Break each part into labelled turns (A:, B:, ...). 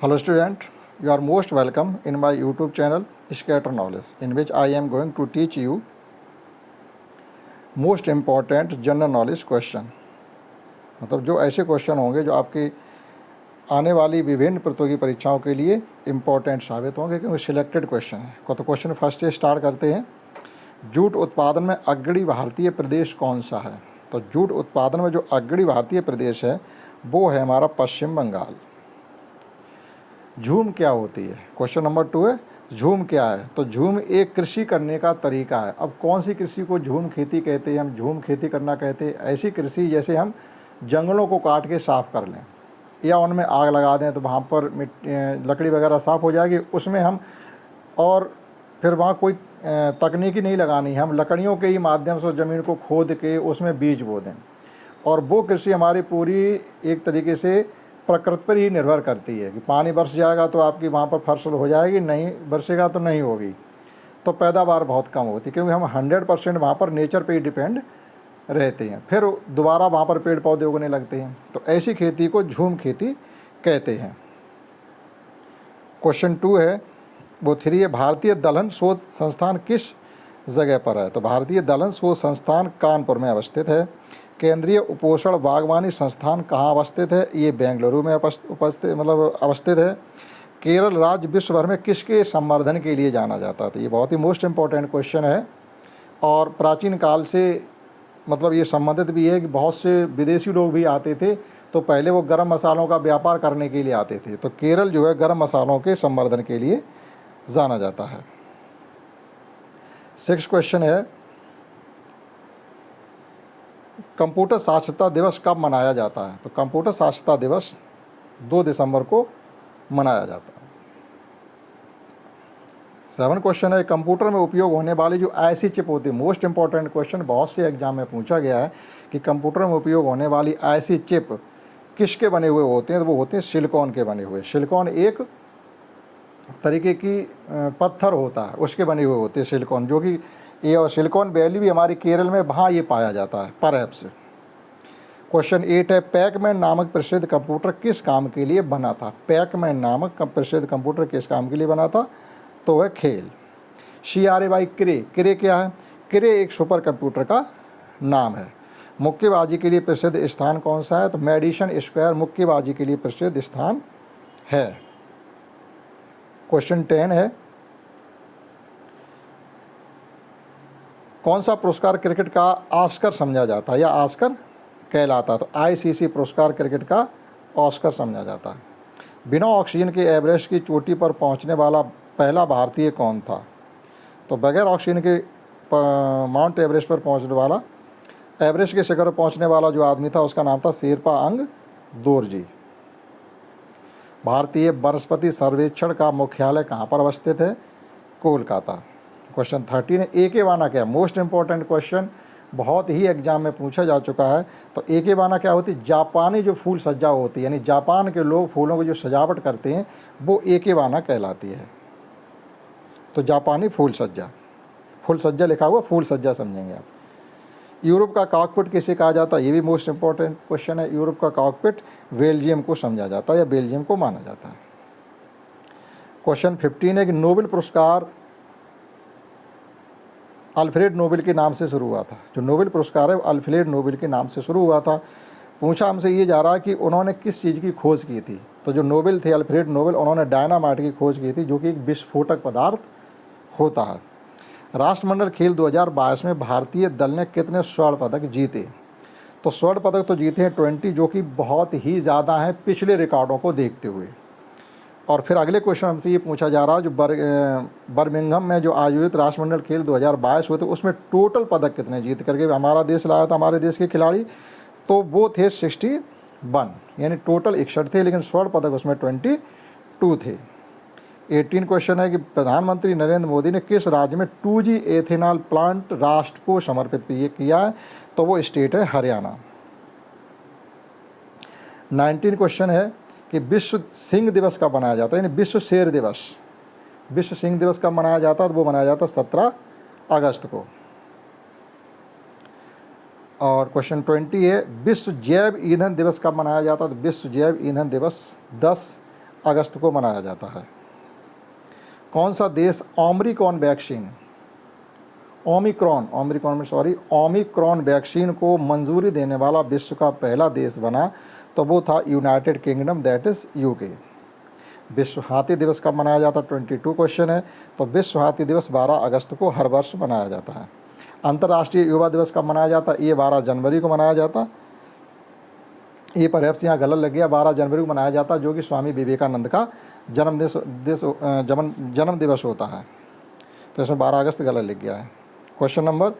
A: Hello student, you are most welcome in my YouTube channel Scatter Knowledge, in which I am going to teach you most important general knowledge question। मतलब जो ऐसे question होंगे जो आपकी आने वाली विभिन्न प्रतियोगी परीक्षाओं के लिए इम्पोर्टेंट साबित होंगे, क्योंकि सिलेक्टेड क्वेश्चन है। तो क्वेश्चन फर्स्ट से स्टार्ट करते हैं। जूट उत्पादन में अग्रणी भारतीय प्रदेश कौन सा है? तो जूट उत्पादन में जो अग्रणी भारतीय प्रदेश है वो है हमारा पश्चिम बंगाल। झूम क्या होती है? क्वेश्चन नंबर 2 है, झूम क्या है? तो झूम एक कृषि करने का तरीका है। अब कौन सी कृषि को झूम खेती कहते हैं? हम झूम खेती करना कहते हैं ऐसी कृषि जैसे हम जंगलों को काट के साफ़ कर लें या उनमें आग लगा दें तो वहाँ पर लकड़ी वगैरह साफ़ हो जाएगी, उसमें हम और फिर वहाँ कोई तकनीकी नहीं लगानी है, हम लकड़ियों के ही माध्यम से ज़मीन को खोद के उसमें बीज बो दें। और वो कृषि हमारी पूरी एक तरीके से प्रकृति पर ही निर्भर करती है कि पानी बरस जाएगा तो आपकी वहाँ पर फसल हो जाएगी, नहीं बरसेगा तो नहीं होगी, तो पैदावार बहुत कम होती है, क्योंकि हम 100% वहाँ पर नेचर पे ही डिपेंड रहते हैं। फिर दोबारा वहाँ पर पेड़ पौधे उगने लगते हैं, तो ऐसी खेती को झूम खेती कहते हैं। क्वेश्चन 2 है, वो 3 है, भारतीय दलहन शोध संस्थान किस जगह पर है? तो भारतीय दलहन शोध संस्थान कानपुर में अवस्थित है। केंद्रीय उपोषण बागवानी संस्थान कहाँ अवस्थित है? ये बेंगलुरु में अवस्थित है। केरल राज्य विश्व भर में किसके संवर्धन के लिए जाना जाता था? ये बहुत ही मोस्ट इम्पोर्टेंट क्वेश्चन है और प्राचीन काल से ये संबंधित भी है कि बहुत से विदेशी लोग भी आते थे, तो पहले वो गरम मसालों का व्यापार करने के लिए आते थे। तो केरल जो है गरम मसालों के संवर्धन के लिए जाना जाता है। 6 क्वेश्चन है, कंप्यूटर साक्षरता दिवस कब मनाया जाता है? तो कंप्यूटर साक्षरता दिवस 2 दिसंबर को मनाया जाता है। 7 क्वेश्चन है, कंप्यूटर में उपयोग होने वाली जो ऐसी चिप होती है, मोस्ट इंपॉर्टेंट क्वेश्चन बहुत से एग्जाम में पूछा गया है कि कंप्यूटर में उपयोग होने वाली ऐसी चिप किसके बने हुए होते हैं? तो वो होते हैं सिलिकॉन के बने हुए। सिलिकॉन एक तरीके की पत्थर होता है, उसके बने हुए होते हैं सिलिकॉन, जो कि ये और सिलिकॉन वैली भी हमारी केरल में वहाँ ये पाया जाता है परहैप्स। क्वेश्चन 8 है, पैकमैन नामक प्रसिद्ध कंप्यूटर किस काम के लिए बना था? पैकमैन नामक प्रसिद्ध कंप्यूटर किस काम के लिए बना था? तो है खेल। CRAY क्रे, क्रे क्या है? क्रे एक सुपर कंप्यूटर का नाम है। मुक्केबाजी के लिए प्रसिद्ध स्थान कौन सा है? तो मैडिसन स्क्वायर मुक्केबाजी के लिए प्रसिद्ध स्थान है। क्वेश्चन 10 है, कौन सा पुरस्कार क्रिकेट का ऑस्कर समझा जाता है या ऑस्कर कहलाता? तो ICC पुरस्कार क्रिकेट का ऑस्कर समझा जाता है। बिना ऑक्सीजन के एवरेस्ट की चोटी पर पहुंचने वाला पहला भारतीय कौन था? तो बगैर ऑक्सीजन के माउंट एवरेस्ट पर पहुंचने वाला, एवरेस्ट के शिखर पर पहुंचने वाला जो आदमी था उसका नाम था शेरपा अंग दोरजी। भारतीय वनस्पति सर्वेक्षण का मुख्यालय कहाँ पर अवस्थित है? कोलकाता। क्वेश्चन 13 है, एकेबाना क्या? मोस्ट इंपॉर्टेंट क्वेश्चन, बहुत ही एग्जाम में पूछा जा चुका है। तो एकेबाना क्या होती है? जापानी जो फूल सज्जा होती है, यानी जापान के लोग फूलों की जो सजावट करते हैं वो एकेबाना कहलाती है। तो जापानी फूल सज्जा लिखा हुआ फूल सज्जा समझेंगे आप। यूरोप का कॉकपिट किसे कहा जाता है? ये भी मोस्ट इंपॉर्टेंट क्वेश्चन है। यूरोप का कॉकपिट बेल्जियम को समझा जाता है या बेल्जियम को माना जाता है। क्वेश्चन 15 है कि नोबेल पुरस्कार अल्फ्रेड नोबेल के नाम से शुरू हुआ था। जो नोबेल पुरस्कार है वो अल्फ्रेड नोबेल के नाम से शुरू हुआ था। पूछा हमसे ये जा रहा है कि उन्होंने किस चीज़ की खोज की थी? तो जो नोबेल थे अल्फ्रेड नोबेल, उन्होंने डायनामाइट की खोज की थी, जो कि एक विस्फोटक पदार्थ होता है। राष्ट्रमंडल खेल 2022 में भारतीय दल ने कितने स्वर्ण पदक जीते? तो स्वर्ण पदक तो जीते हैं 20, जो कि बहुत ही ज़्यादा हैं पिछले रिकॉर्डों को देखते हुए। और फिर अगले क्वेश्चन हमसे ये पूछा जा रहा है, जो बर्मिंघम में जो आयोजित राष्ट्रमंडल खेल 2022 हुए थे उसमें टोटल पदक कितने जीत करके हमारा देश लाया था, हमारे देश के खिलाड़ी? तो वो थे 61, यानी टोटल 61 थे, लेकिन स्वर्ण पदक उसमें 22 थे। 18 क्वेश्चन है कि प्रधानमंत्री नरेंद्र मोदी ने किस राज्य में 2G एथेनॉल प्लांट राष्ट्र को समर्पित किया है? तो वो स्टेट है हरियाणा। 19 क्वेश्चन है कि विश्व सिंह दिवस कब मनाया जाता है, यानी विश्व शेर दिवस, विश्व सिंह दिवस कब मनाया जाता है? तो वो मनाया जाता है 17 अगस्त को। और क्वेश्चन 20 है, विश्व जैव ईंधन दिवस कब मनाया जाता है? तो विश्व जैव ईंधन दिवस 10 अगस्त को मनाया जाता है। कौन सा देश ओमिक्रॉन वैक्सीन को मंजूरी देने वाला विश्व का पहला देश बना? तो वो था United kingdom, that is UK. विश्व हाथी दिवस कब मनाया जाता? 22 क्वेश्चन है। तो विश्व हाथी दिवस 12 अगस्त को हर वर्ष मनाया जाता है। अंतर्राष्ट्रीय युवा दिवस कब मनाया जाता? ये 12 जनवरी को मनाया जाता। ये परहैप्स यहाँ गलत लग गया, 12 जनवरी को मनाया जाता, जो कि स्वामी विवेकानंद का जन्म दिवस होता है। तो इसमें 12 अगस्त गलत लिख गया है। क्वेश्चन नंबर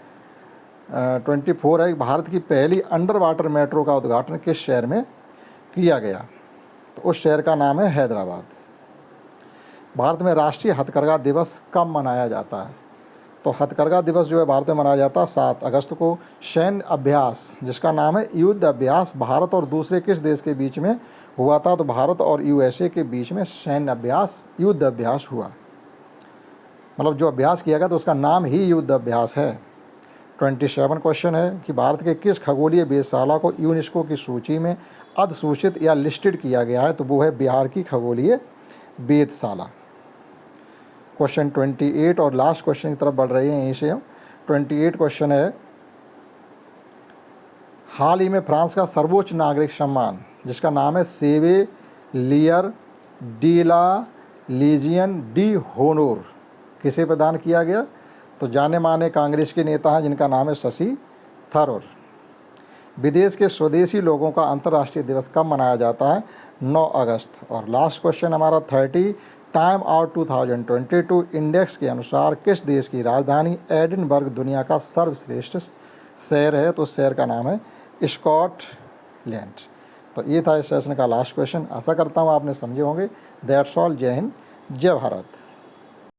A: 24 है, भारत की पहली अंडर वाटर मेट्रो का उद्घाटन किस शहर में किया गया? तो उस शहर का नाम है हैदराबाद। भारत में राष्ट्रीय हथकरघा दिवस कब मनाया जाता है? तो हथकरघा दिवस जो है भारत में मनाया जाता है 7 अगस्त को। सैन्य अभ्यास जिसका नाम है युद्ध अभ्यास, भारत और दूसरे किस देश के बीच में हुआ था? तो भारत और यूएसए के बीच में सैन्य अभ्यास, युद्ध अभ्यास हुआ। मतलब जो अभ्यास किया गया तो उसका नाम ही युद्ध अभ्यास है। 27 क्वेश्चन है कि भारत के किस खगोलीय वेधशाला को यूनेस्को की सूची में अधिसूचित या लिस्टेड किया गया है? तो वो है बिहार की खगोलीय वेधशाला। क्वेश्चन 28 और लास्ट क्वेश्चन की तरफ बढ़ रहे हैं यहीं से हम। 28 क्वेश्चन है, हाल ही में फ्रांस का सर्वोच्च नागरिक सम्मान जिसका नाम है सेवेलियर डी ला लीजियन डी होनोर किसे प्रदान किया गया? तो जाने माने कांग्रेस के नेता हैं जिनका नाम है शशि थरूर। विदेश के स्वदेशी लोगों का अंतर्राष्ट्रीय दिवस कब मनाया जाता है? 9 अगस्त। और लास्ट क्वेश्चन हमारा 30, टाइम आउट 2022 इंडेक्स के अनुसार किस देश की राजधानी एडिनबर्ग दुनिया का सर्वश्रेष्ठ शहर है? तो उस शहर का नाम है स्कॉटलैंड। तो ये था इस सेशन का लास्ट क्वेश्चन। आशा करता हूँ आपने समझे होंगे। That's all. जय हिंद, जय भारत।